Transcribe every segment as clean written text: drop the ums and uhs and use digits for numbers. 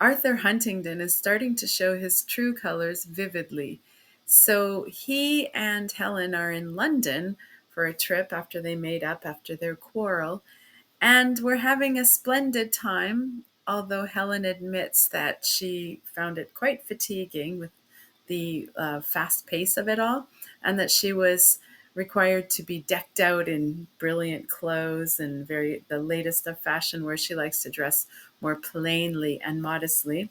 Arthur Huntingdon is starting to show his true colors vividly. So he and Helen are in London for a trip after they made up after their quarrel, and we're having a splendid time, although Helen admits that she found it quite fatiguing with the fast pace of it all, and that she was required to be decked out in brilliant clothes and the latest of fashion, where she likes to dress more plainly and modestly.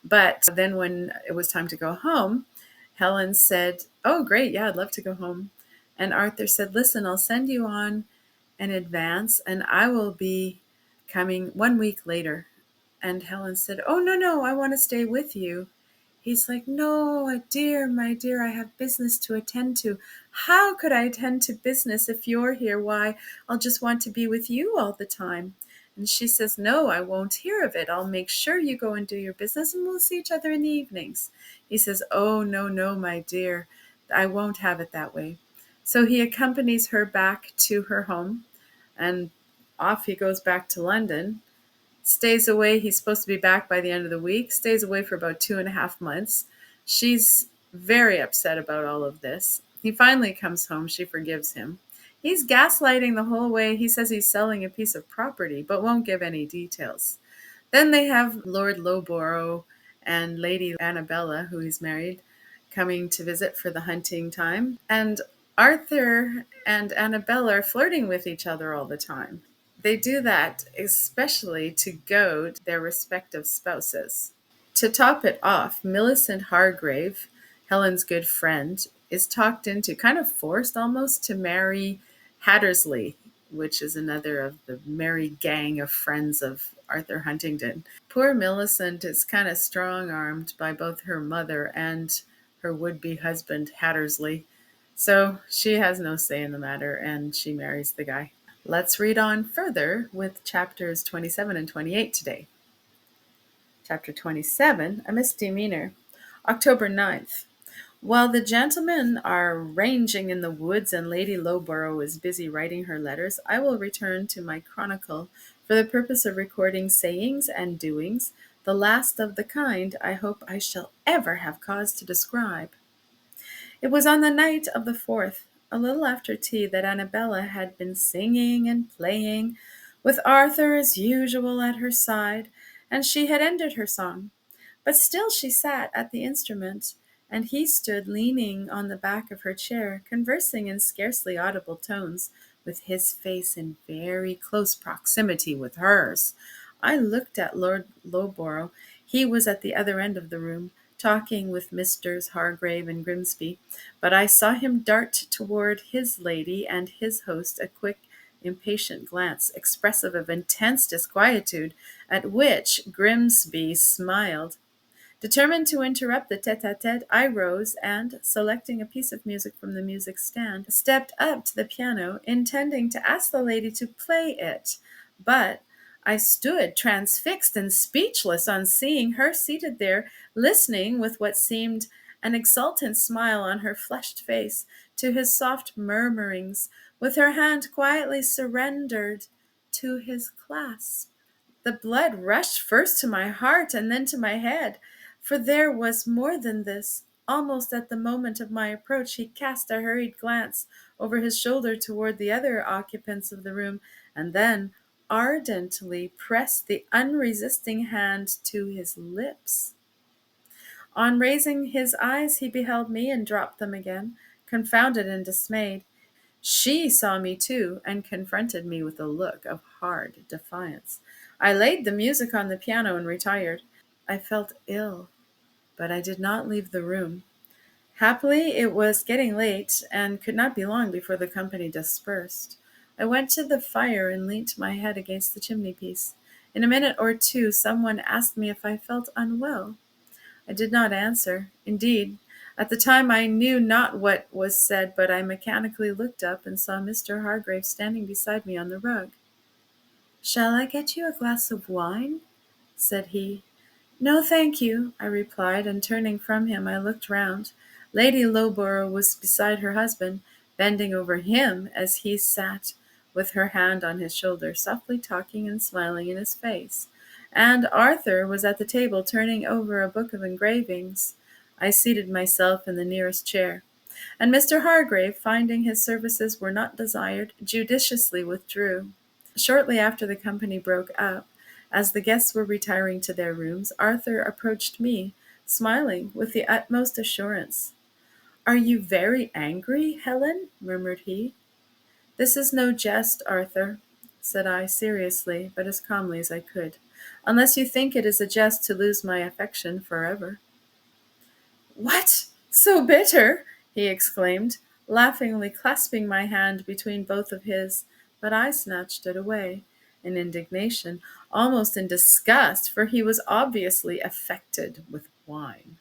But then when it was time to go home, Helen said, "Oh, great, yeah, I'd love to go home." And Arthur said, "Listen, I'll send you on in advance, and I will be coming 1 week later." And Helen said, "Oh, no, no, I want to stay with you." He's like, "No, dear, my dear, I have business to attend to." "How could I attend to business if you're here? Why, I'll just want to be with you all the time." And she says, "No, I won't hear of it. I'll make sure you go and do your business, and we'll see each other in the evenings." He says, "Oh, no, no, my dear, I won't have it that way." So he accompanies her back to her home, and off he goes back to London. Stays away. He's supposed to be back by the end of the week. Stays away for about 2.5 months. She's very upset about all of this. He finally comes home. She forgives him. He's gaslighting the whole way. He says he's selling a piece of property, but won't give any details. Then they have Lord Lowborough and Lady Annabella, who he's married, coming to visit for the hunting time. And Arthur and Annabella are flirting with each other all the time. They do that especially to goad their respective spouses. To top it off, Millicent Hargrave, Helen's good friend, is talked into, kind of forced almost, to marry Hattersley, which is another of the merry gang of friends of Arthur Huntingdon. Poor Millicent is kind of strong-armed by both her mother and her would-be husband, Hattersley. So she has no say in the matter, and she marries the guy. Let's read on further with chapters 27 and 28 today. Chapter 27, A Misdemeanour. October 9th. While the gentlemen are ranging in the woods and Lady Lowborough is busy writing her letters, I will return to my chronicle for the purpose of recording sayings and doings, the last of the kind I hope I shall ever have cause to describe. It was on the night of the 4th, a little after tea, that Annabella had been singing and playing, with Arthur as usual at her side, and she had ended her song. But still she sat at the instrument, and he stood leaning on the back of her chair, conversing in scarcely audible tones, with his face in very close proximity with hers. I looked at Lord Lowborough. He was at the other end of the room, talking with Messrs. Hargraves and Grimsby, but I saw him dart toward his lady and his host a quick, impatient glance, expressive of intense disquietude, at which Grimsby smiled. Determined to interrupt the tete-a-tete, I rose and, selecting a piece of music from the music stand, stepped up to the piano, intending to ask the lady to play it. But I stood transfixed and speechless on seeing her seated there, listening with what seemed an exultant smile on her flushed face to his soft murmurings, with her hand quietly surrendered to his clasp. The blood rushed first to my heart and then to my head, for there was more than this. Almost at the moment of my approach, he cast a hurried glance over his shoulder toward the other occupants of the room, and then ardently pressed the unresisting hand to his lips. On raising his eyes, he beheld me and dropped them again, confounded and dismayed. She saw me too, and confronted me with a look of hard defiance. I laid the music on the piano and retired. I felt ill, but I did not leave the room. Happily, it was getting late, and could not be long before the company dispersed. I went to the fire and leant my head against the chimney-piece. In a minute or two, someone asked me if I felt unwell. I did not answer. Indeed, at the time I knew not what was said, but I mechanically looked up and saw Mr. Hargraves standing beside me on the rug. "Shall I get you a glass of wine?" said he. "No, thank you," I replied, and turning from him, I looked round. Lady Lowborough was beside her husband, bending over him as he sat with her hand on his shoulder, softly talking and smiling in his face. and Arthur was at the table turning over a book of engravings. I seated myself in the nearest chair, and Mr. Hargrave, finding his services were not desired, judiciously withdrew. Shortly after the company broke up, as the guests were retiring to their rooms, Arthur approached me, smiling with the utmost assurance. "Are you very angry, Helen?" murmured he. "This is no jest, Arthur," said I seriously, but as calmly as I could, "unless you think it is a jest to lose my affection forever." "What! So bitter?" he exclaimed, laughingly clasping my hand between both of his, but I snatched it away, in indignation, almost in disgust, for he was obviously affected with wine.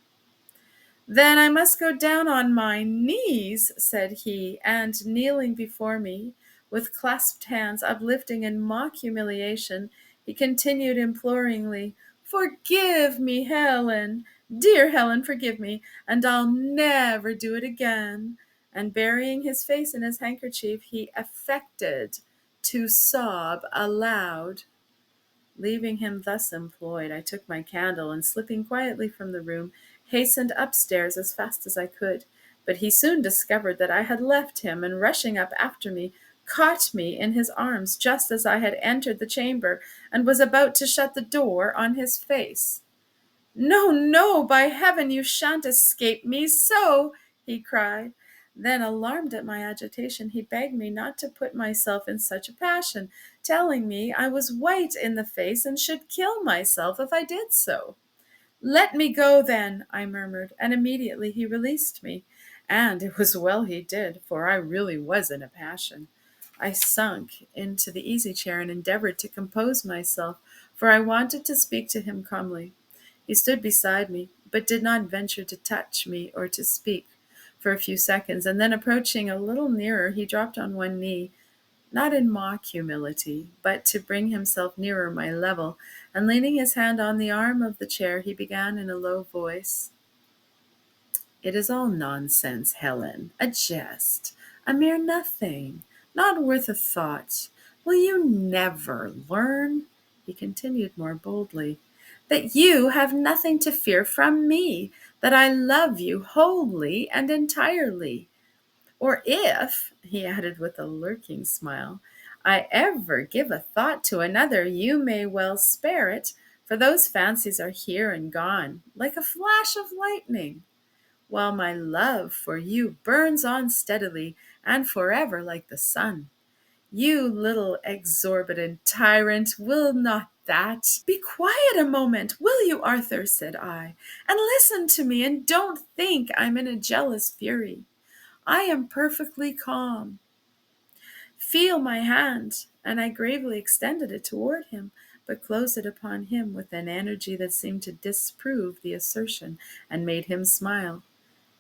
"Then I must go down on my knees," said he, and kneeling before me, with clasped hands uplifting in mock humiliation, he continued imploringly, "Forgive me, Helen! Dear Helen, forgive me, and I'll never do it again." And burying his face in his handkerchief, he affected to sob aloud. Leaving him thus employed, I took my candle, and slipping quietly from the room, hastened upstairs as fast as I could. But he soon discovered that I had left him, and rushing up after me, caught me in his arms just as I had entered the chamber, and was about to shut the door on his face. "No, no, by heaven, you shan't escape me so!" he cried. Then, alarmed at my agitation, he begged me not to put myself in such a passion, telling me I was white in the face and should kill myself if I did so. "Let me go, then," I murmured, and immediately he released me. And it was well he did, for I really was in a passion. I sunk into the easy-chair and endeavored to compose myself, for I wanted to speak to him calmly. He stood beside me, but did not venture to touch me or to speak for a few seconds, and then approaching a little nearer, he dropped on one knee, not in mock humility, but to bring himself nearer my level, and leaning his hand on the arm of the chair, he began in a low voice, "It is all nonsense, Helen, a jest, a mere nothing, not worth a thought. Will you never learn," he continued more boldly, "that you have nothing to fear from me, that I love you wholly and entirely? Or if," he added with a lurking smile, "I ever give a thought to another, you may well spare it, for those fancies are here and gone, like a flash of lightning, while my love for you burns on steadily and forever like the sun. You little exorbitant tyrant, will not that—" "Be quiet a moment, will you, Arthur?" said I, "and listen to me, and don't think I'm in a jealous fury. I am perfectly calm. Feel my hand," and I gravely extended it toward him, but closed it upon him with an energy that seemed to disprove the assertion, and made him smile.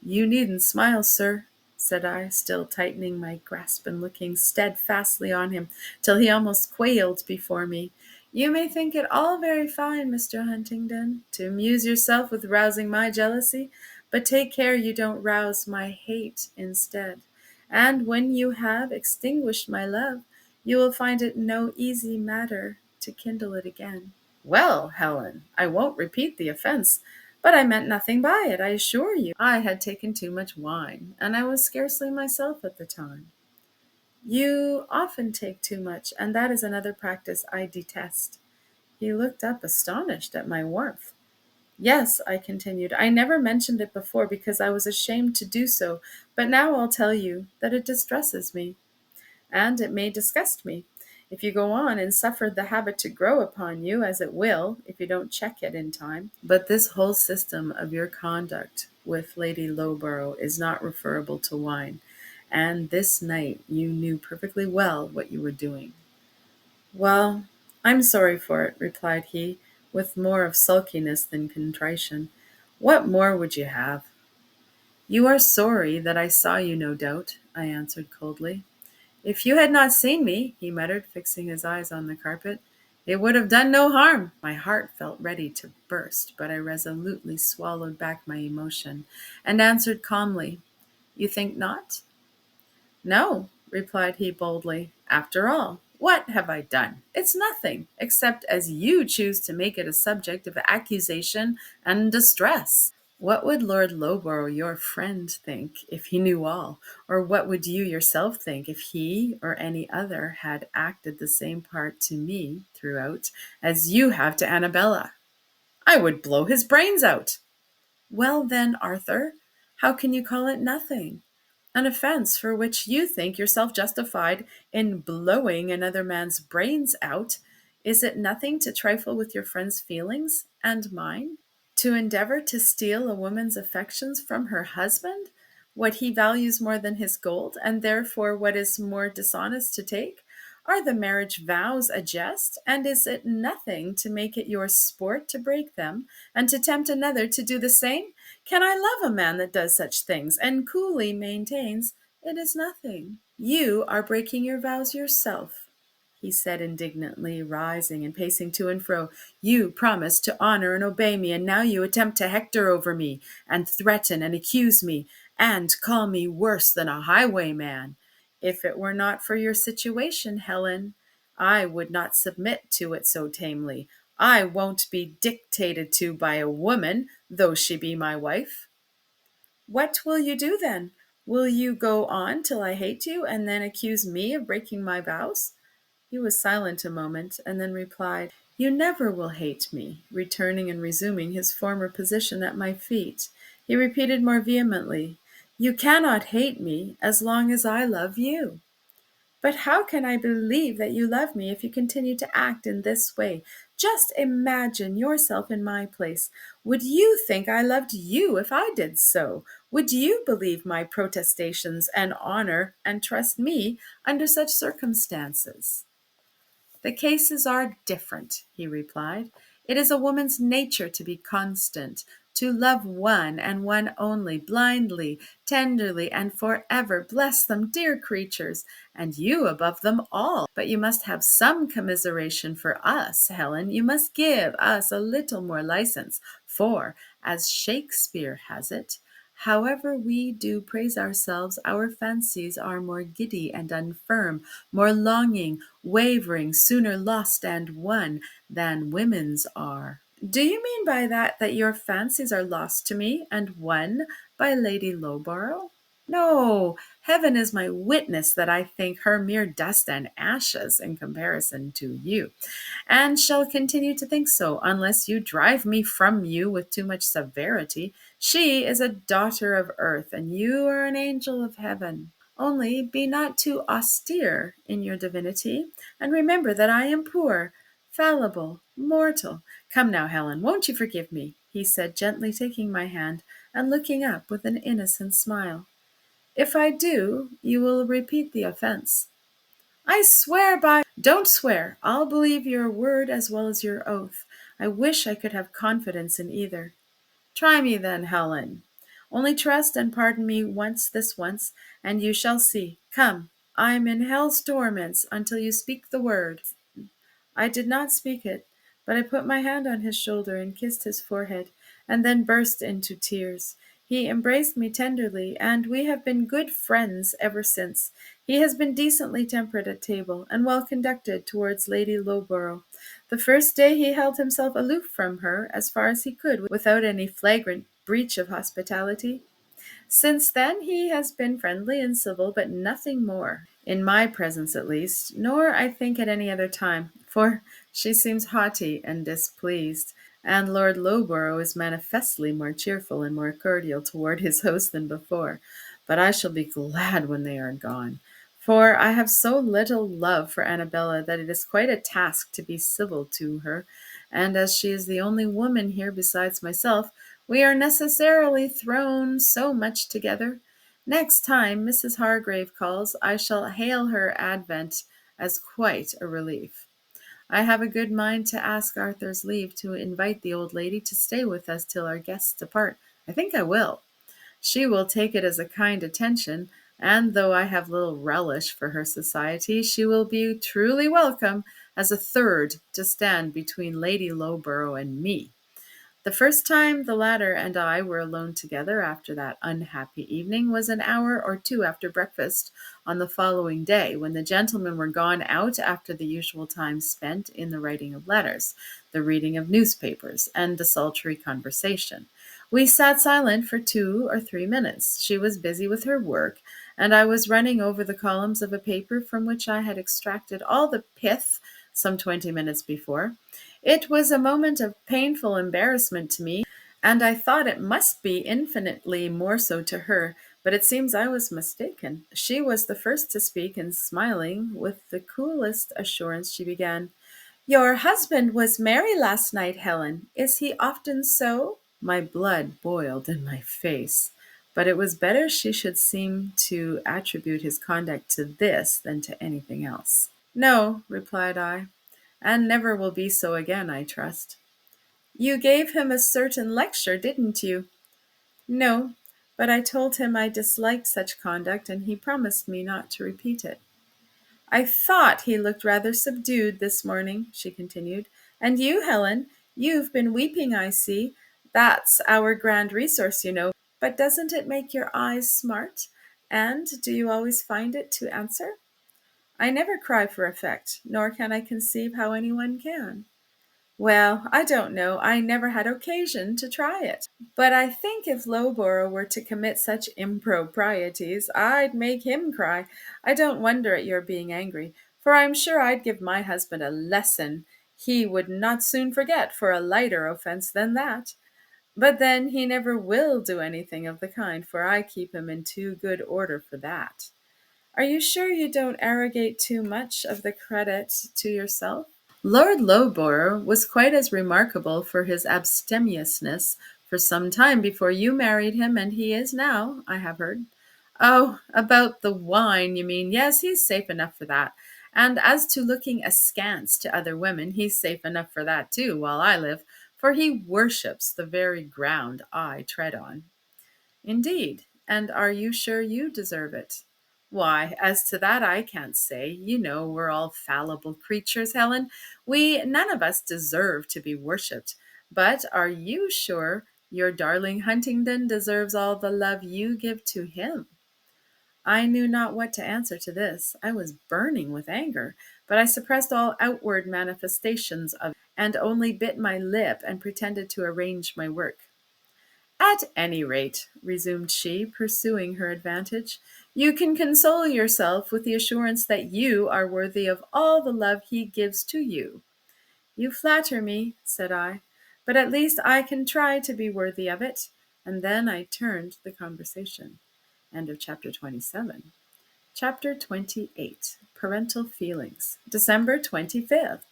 "You needn't smile, sir," said I, still tightening my grasp and looking steadfastly on him till he almost quailed before me. "You may think it all very fine, Mr. Huntingdon, to amuse yourself with rousing my jealousy, but take care you don't rouse my hate instead. And when you have extinguished my love, you will find it no easy matter to kindle it again." "Well, Helen, I won't repeat the offense, but I meant nothing by it, I assure you. I had taken too much wine, and I was scarcely myself at the time." "You often take too much, and that is another practice I detest." He looked up astonished at my warmth. "Yes," I continued, "I never mentioned it before because I was ashamed to do so, but now I'll tell you that it distresses me, and it may disgust me, if you go on and suffer the habit to grow upon you, as it will, if you don't check it in time. But this whole system of your conduct with Lady Lowborough is not referable to wine, and this night you knew perfectly well what you were doing." "Well, I'm sorry for it," replied he, with more of sulkiness than contrition. "What more would you have?" "You are sorry that I saw you, no doubt," I answered coldly. "If you had not seen me," he muttered, fixing his eyes on the carpet, "it would have done no harm." My heart felt ready to burst, but I resolutely swallowed back my emotion, and answered calmly, "You think not?" "No," replied he boldly. "After all, What have I done? It's nothing, except as you choose to make it a subject of accusation and distress. What would Lord Lowborough, your friend, think if he knew all? Or what would you yourself think if he or any other had acted the same part to me throughout as you have to Annabella? I would blow his brains out. Well, then, Arthur, how can you call it nothing? An offense for which you think yourself justified in blowing another man's brains out, is it nothing to trifle with your friend's feelings and mine? To endeavor to steal a woman's affections from her husband, what he values more than his gold, and therefore what is more dishonest to take? Are the marriage vows a jest, and is it nothing to make it your sport to break them, and to tempt another to do the same? Can I love a man that does such things, and coolly maintains it is nothing? You are breaking your vows yourself, he said indignantly, rising and pacing to and fro. You promised to honor and obey me, and now you attempt to hector over me, and threaten and accuse me, and call me worse than a highwayman. If it were not for your situation, Helen, I would not submit to it so tamely. I won't be dictated to by a woman, though she be my wife. What will you do then? Will you go on till I hate you, and then accuse me of breaking my vows? He was silent a moment, and then replied, You never will hate me. Returning and resuming his former position at my feet, he repeated more vehemently, You cannot hate me as long as I love you. But how can I believe that you love me if you continue to act in this way? Just imagine yourself in my place. Would you think I loved you if I did so? Would you believe my protestations and honor and trust me under such circumstances? The cases are different, he replied. It is a woman's nature to be constant, to love one and one only, blindly, tenderly, and forever. Bless them, dear creatures, and you above them all. But you must have some commiseration for us, Helen. You must give us a little more license, for, as Shakespeare has it, however we do praise ourselves, our fancies are more giddy and unfirm, more longing, wavering, sooner lost and won than women's are. Do you mean by that your fancies are lost to me and won by Lady Lowborough? No, heaven is my witness that I think her mere dust and ashes in comparison to you, and shall continue to think so, unless you drive me from you with too much severity. She is a daughter of earth, and you are an angel of heaven. Only be not too austere in your divinity, and remember that I am poor, fallible, mortal. Come now, Helen, won't you forgive me? He said, gently taking my hand and looking up with an innocent smile. If I do, you will repeat the offense. I swear by— Don't swear. I'll believe your word as well as your oath. I wish I could have confidence in either. Try me then, Helen. Only trust and pardon me this once, and you shall see. Come, I'm in hell's torments until you speak the word. I did not speak it, but I put my hand on his shoulder and kissed his forehead, and then burst into tears. He embraced me tenderly, and we have been good friends ever since. He has been decently tempered at table, and well conducted towards Lady Lowborough. The first day he held himself aloof from her as far as he could, without any flagrant breach of hospitality. Since then he has been friendly and civil, but nothing more, in my presence at least, nor I think at any other time, for she seems haughty and displeased, and Lord Lowborough is manifestly more cheerful and more cordial toward his host than before. But I shall be glad when they are gone, for I have so little love for Annabella that it is quite a task to be civil to her, and as she is the only woman here besides myself, we are necessarily thrown so much together. Next time Mrs. Hargrave calls, I shall hail her advent as quite a relief. I have a good mind to ask Arthur's leave to invite the old lady to stay with us till our guests depart. I think I will. She will take it as a kind attention, and though I have little relish for her society, she will be truly welcome as a third to stand between Lady Lowborough and me. The first time the latter and I were alone together after that unhappy evening was an hour or two after breakfast on the following day, when the gentlemen were gone out after the usual time spent in the writing of letters, the reading of newspapers, and desultory conversation. We sat silent for 2 or 3 minutes. She was busy with her work, and I was running over the columns of a paper from which I had extracted all the pith some 20 minutes before. It was a moment of painful embarrassment to me, and I thought it must be infinitely more so to her, but it seems I was mistaken. She was the first to speak, and smiling with the coolest assurance, she began, "Your husband was merry last night, Helen. Is he often so?" My blood boiled in my face, but it was better she should seem to attribute his conduct to this than to anything else. "No," replied I, "and never will be so again, I trust." "You gave him a certain lecture, didn't you?" "No, but I told him I disliked such conduct, and he promised me not to repeat it." "I thought he looked rather subdued this morning," she continued. "And you, Helen, you've been weeping, I see. That's our grand resource, you know. But doesn't it make your eyes smart? And do you always find it to answer?" "I never cry for effect, nor can I conceive how anyone can." "Well, I don't know. I never had occasion to try it. But I think if Lowborough were to commit such improprieties, I'd make him cry. I don't wonder at your being angry, for I'm sure I'd give my husband a lesson he would not soon forget for a lighter offense than that. But then he never will do anything of the kind, for I keep him in too good order for that. Are you sure you don't arrogate too much of the credit to yourself?" Lord Lowborough was quite as remarkable for his abstemiousness for some time before you married him, and he is now, I have heard. "Oh, about the wine, you mean. Yes, he's safe enough for that. And as to looking askance to other women, he's safe enough for that too, while I live, for he worships the very ground I tread on." "Indeed. And are you sure you deserve it?" "Why, as to that I can't say. You know we're all fallible creatures, Helen. We none of us deserve to be worshipped. But are you sure your darling Huntingdon deserves all the love you give to him?" I knew not what to answer to this. I was burning with anger, but I suppressed all outward manifestations of it, and only bit my lip and pretended to arrange my work. "At any rate," resumed she, pursuing her advantage, "you can console yourself with the assurance that you are worthy of all the love he gives to you." "You flatter me," said I, "but at least I can try to be worthy of it." And then I turned the conversation. End of chapter 27. Chapter 28. Parental Feelings. December 25th.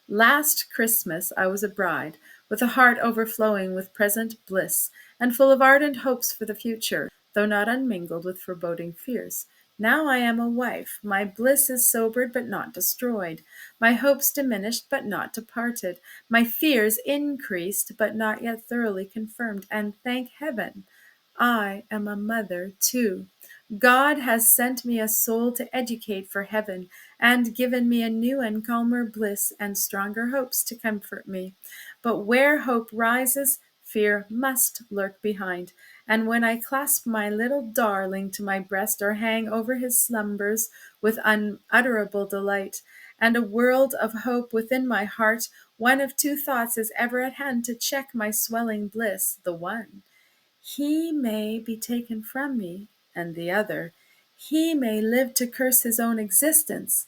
Last Christmas I was a bride, with a heart overflowing with present bliss, and full of ardent hopes for the future, though not unmingled with foreboding fears. Now I am a wife. My bliss is sobered, but not destroyed. My hopes diminished, but not departed. My fears increased, but not yet thoroughly confirmed. And thank heaven, I am a mother too. God has sent me a soul to educate for heaven, and given me a new and calmer bliss and stronger hopes to comfort me. But where hope rises, fear must lurk behind. And when I clasp my little darling to my breast, or hang over his slumbers with unutterable delight, and a world of hope within my heart, one of two thoughts is ever at hand to check my swelling bliss. The one, he may be taken from me, and the other, he may live to curse his own existence.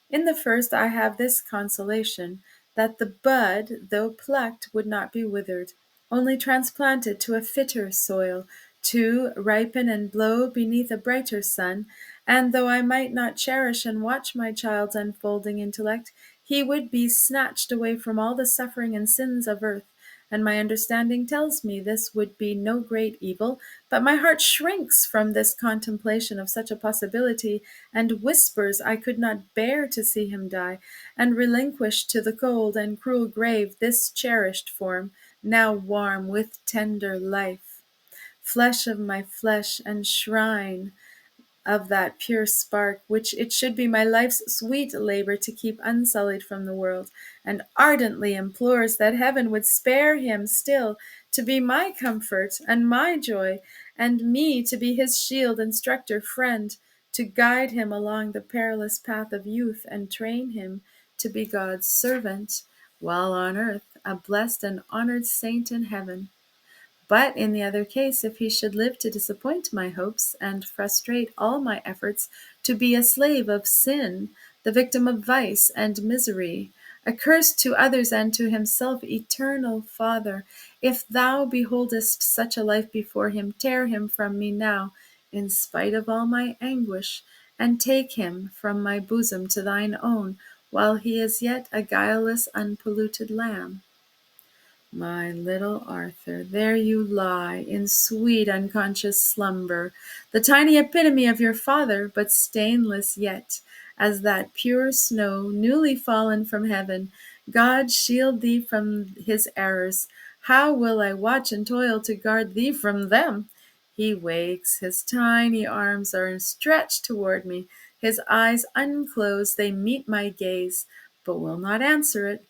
In the first I have this consolation, that the bud, though plucked, would not be withered, only transplanted to a fitter soil, to ripen and blow beneath a brighter sun, and though I might not cherish and watch my child's unfolding intellect, he would be snatched away from all the suffering and sins of earth, and my understanding tells me this would be no great evil, but my heart shrinks from this contemplation of such a possibility, and whispers I could not bear to see him die, and relinquish to the cold and cruel grave this cherished form, now warm with tender life, flesh of my flesh, and shrine of that pure spark which it should be my life's sweet labor to keep unsullied from the world. and ardently implores that heaven would spare him still to be my comfort and my joy, and me to be his shield, instructor, friend, to guide him along the perilous path of youth and train him to be God's servant, while on earth a blessed and honored saint in heaven. But in the other case, if he should live to disappoint my hopes and frustrate all my efforts, to be a slave of sin, the victim of vice and misery, accursed to others and to himself, eternal Father, if thou beholdest such a life before him, tear him from me now, in spite of all my anguish, and take him from my bosom to thine own, while he is yet a guileless, unpolluted lamb. My little Arthur, there you lie in sweet unconscious slumber, the tiny epitome of your father, but stainless yet, as that pure snow newly fallen from heaven. God shield thee from his errors. How will I watch and toil to guard thee from them? He wakes, his tiny arms are stretched toward me, his eyes unclosed, they meet my gaze, but will not answer it.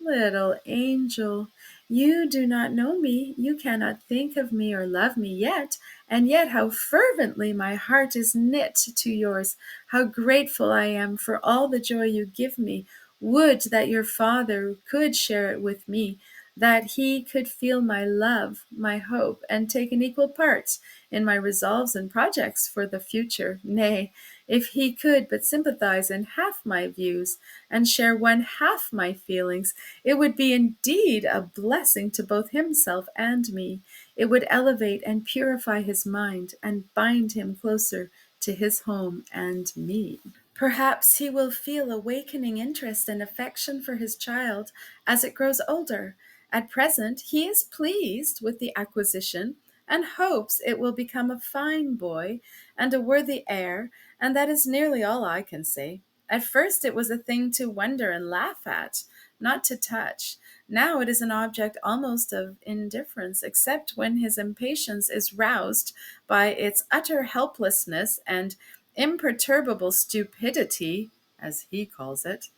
Little angel, you do not know me, you cannot think of me or love me yet, and yet how fervently my heart is knit to yours, how grateful I am for all the joy you give me. Would that your father could share it with me, that he could feel my love, my hope, and take an equal part in my resolves and projects for the future. Nay, if he could but sympathize in half my views, and share one half my feelings, it would be indeed a blessing to both himself and me. It would elevate and purify his mind, and bind him closer to his home and me. Perhaps he will feel awakening interest and affection for his child as it grows older. At present, he is pleased with the acquisition, and hopes it will become a fine boy and a worthy heir, and that is nearly all I can say. At first it was a thing to wonder and laugh at, not to touch. Now it is an object almost of indifference, except when his impatience is roused by its utter helplessness and imperturbable stupidity, as he calls it,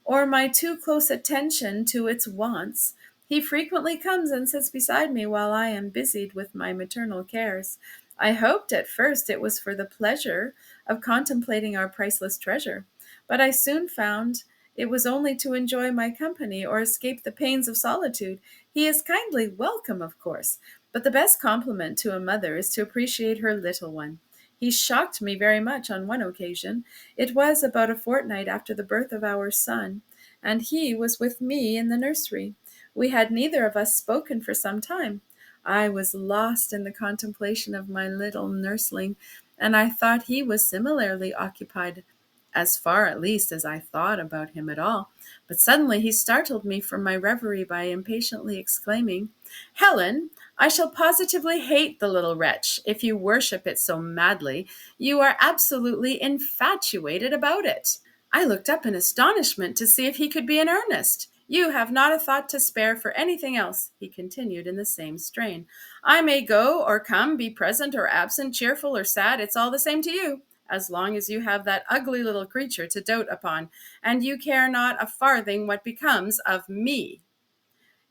or my too close attention to its wants. He frequently comes and sits beside me while I am busied with my maternal cares. I hoped at first it was for the pleasure of contemplating our priceless treasure, but I soon found it was only to enjoy my company or escape the pains of solitude. He is kindly welcome, of course, but the best compliment to a mother is to appreciate her little one. He shocked me very much on one occasion. It was about a fortnight after the birth of our son, and he was with me in the nursery. We had neither of us spoken for some time. I was lost in the contemplation of my little nursling, and I thought he was similarly occupied, as far at least as I thought about him at all. But suddenly he startled me from my reverie by impatiently exclaiming, "Helen, I shall positively hate the little wretch if you worship it so madly. You are absolutely infatuated about it." I looked up in astonishment to see if he could be in earnest. "You have not a thought to spare for anything else," he continued in the same strain. "I may go or come, be present or absent, cheerful or sad, it's all the same to you, as long as you have that ugly little creature to dote upon, and you care not a farthing what becomes of me."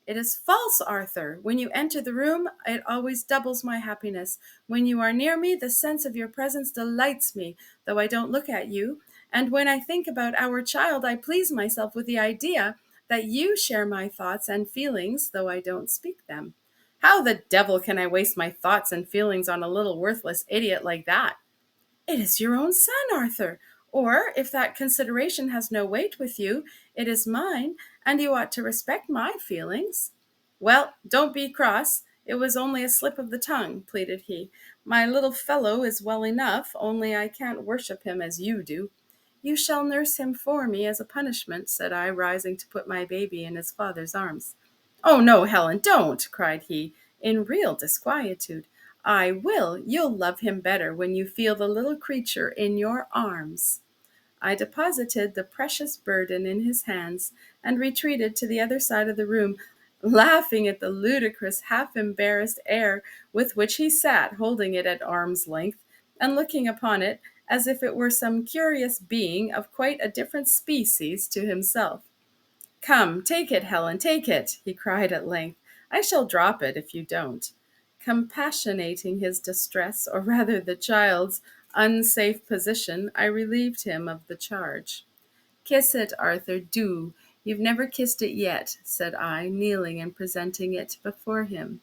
"It is false, Arthur. When you enter the room, it always doubles my happiness. When you are near me, the sense of your presence delights me, though I don't look at you. And when I think about our child, I please myself with the idea that you share my thoughts and feelings, though I don't speak them. How the devil can I waste my thoughts and feelings on a little worthless idiot like that?" "It is your own son, Arthur. Or, if that consideration has no weight with you, it is mine, and you ought to respect my feelings." "Well, don't be cross. It was only a slip of the tongue," pleaded he. "My little fellow is well enough, only I can't worship him as you do." "You shall nurse him for me as a punishment," said I, rising to put my baby in his father's arms. "Oh, no, Helen, don't," cried he, in real disquietude. "I will. You'll love him better when you feel the little creature in your arms." I deposited the precious burden in his hands, and retreated to the other side of the room, laughing at the ludicrous, half-embarrassed air with which he sat, holding it at arm's length, and looking upon it as if it were some curious being of quite a different species to himself. "Come, take it, Helen, take it," he cried at length. "I shall drop it if you don't." Compassionating his distress, or rather the child's unsafe position, I relieved him of the charge. "Kiss it, Arthur, do. You've never kissed it yet," said I, kneeling and presenting it before him.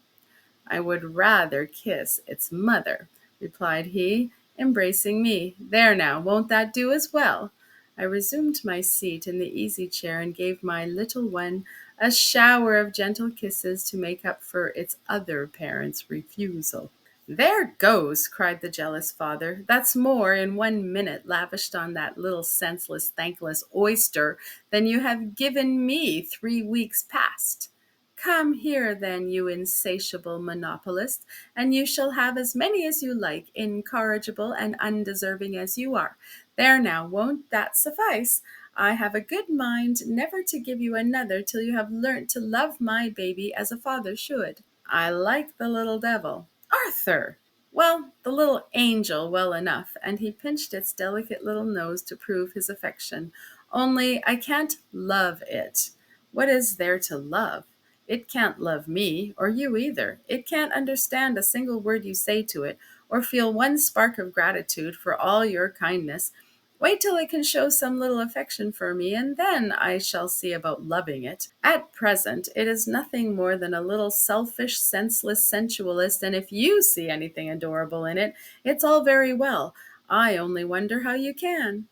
"I would rather kiss its mother," replied he, embracing me. "There now, won't that do as well?" I resumed my seat in the easy chair and gave my little one a shower of gentle kisses to make up for its other parent's refusal. "There goes," cried the jealous father. "That's more in 1 minute lavished on that little senseless, thankless oyster than you have given me 3 weeks past. Come here, then, you insatiable monopolist, and you shall have as many as you like, incorrigible and undeserving as you are. There now, won't that suffice? I have a good mind never to give you another till you have learnt to love my baby as a father should." I like the little devil. "Arthur!" "Well, the little angel well enough," and he pinched its delicate little nose to prove his affection. "Only I can't love it. What is there to love? It can't love me, or you either. It can't understand a single word you say to it, or feel one spark of gratitude for all your kindness. Wait till it can show some little affection for me, and then I shall see about loving it. At present, it is nothing more than a little selfish, senseless sensualist, and if you see anything adorable in it, it's all very well. I only wonder how you can."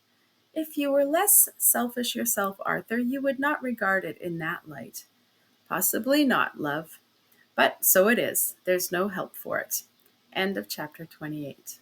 "If you were less selfish yourself, Arthur, you would not regard it in that light." "Possibly not, love. But so it is. There's no help for it." End of chapter 28.